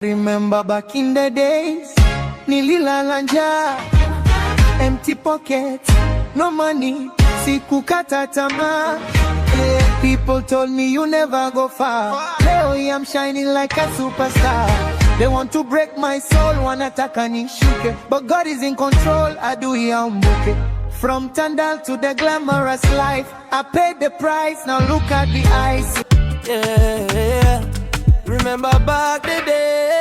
Remember back in the days, nililala njaa, empty pocket, no money, sikukata tamaa. People told me you never go far. Leo I'm shining like a superstar. They want to break my soul, wanataka nishuke, but God is in control, adui aumbuke. From Tandale to the glamorous life, I paid the price, now look at the ice. Yeah. Remember back the day,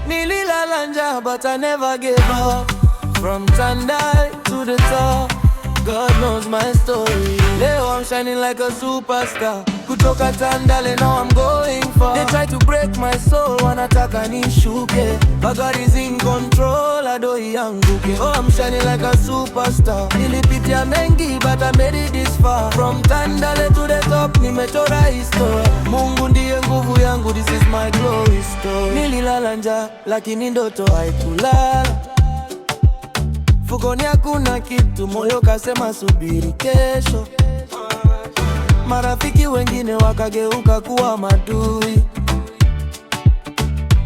nililala njaa but I never gave up. From Tandale to the top, God knows my story. Leo I'm shining like a superstar. Kutoka Tandale, now I'm going far. They try to break my soul, wanataka nishuke, but God is in control, adoi anguke. Oh, I'm shining like a superstar. Nilipitia mengi but I made it this far. From Tandale to the top, nimechora historia. Mungu ndiye nguvu yangu, this is my glory story. Nililala njaa lakini ndoto haikulala. Fukoni hakuna kitu, moyo kasema subiri kesho. Marafiki wengine wakageuka kuwa madui,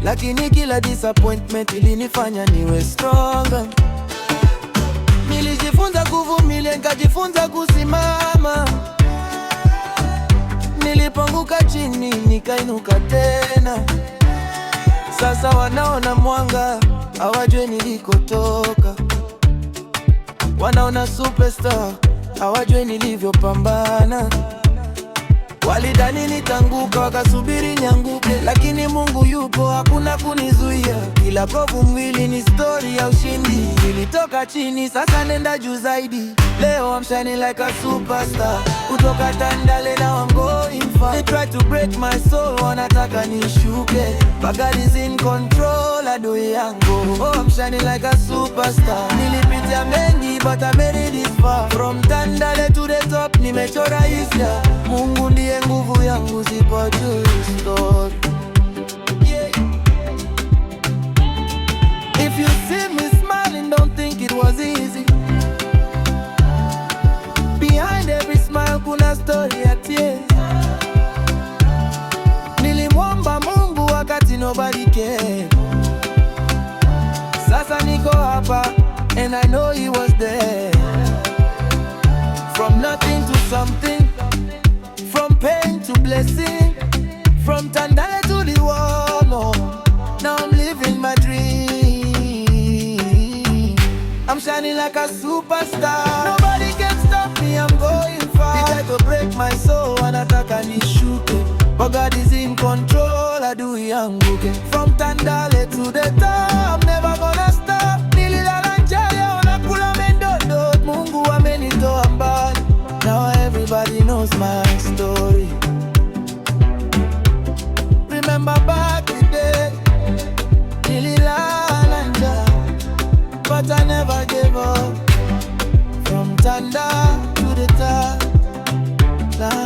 lakini kila disappointment ilinifanya niwe stronger. Nilijifunza kuvumilia, nikajifunza kusimama. Nilipoanguka chini, nikainuka tena. Sasa wanaona mwanga, hawajui nilikotoka. Wanaona superstar, hawajui nilivyopambana. Walidhani nitanguka, wakasubiri nianguke, lakini Mungu yupo, hakuna kunizuia. Kila kovu mwili ni story ya ushindi. Nilitoka chini, sasa nenda juu zaidi. Leo I'm shining like a superstar. Kutoka Tandale, now I'm going far. They try to break my soul, wanataka nishuke, but God is in control, adui yangu. Oh, I'm shining like a superstar. Nilipitia mengi but I made it this far. From Tandale to the top, nimechora historia. Mungu ndiye nguvu yangu, sipojui story. Yeah. If you see me smiling, don't think it was easy. Behind every smile kuna story ya tears. Nilimwomba Mungu wakati nobody cared. Sasa niko hapa and I know he was there. From nothing to something, from pain to blessing, from Tandale to the world, no. Now I'm living my dream. I'm shining like a superstar. Nobody can stop me, I'm going far. They try to break my soul, wanataka nishuke, but God is in control, adui anguke. From Tandale to the top, never gonna stop. Nililala njaa, leo nakula mendodo. Mungu amenitoa mbali, now everybody knows my story. Remember back the day, nililala njaa, but I never gave up. From Tandale to the top, now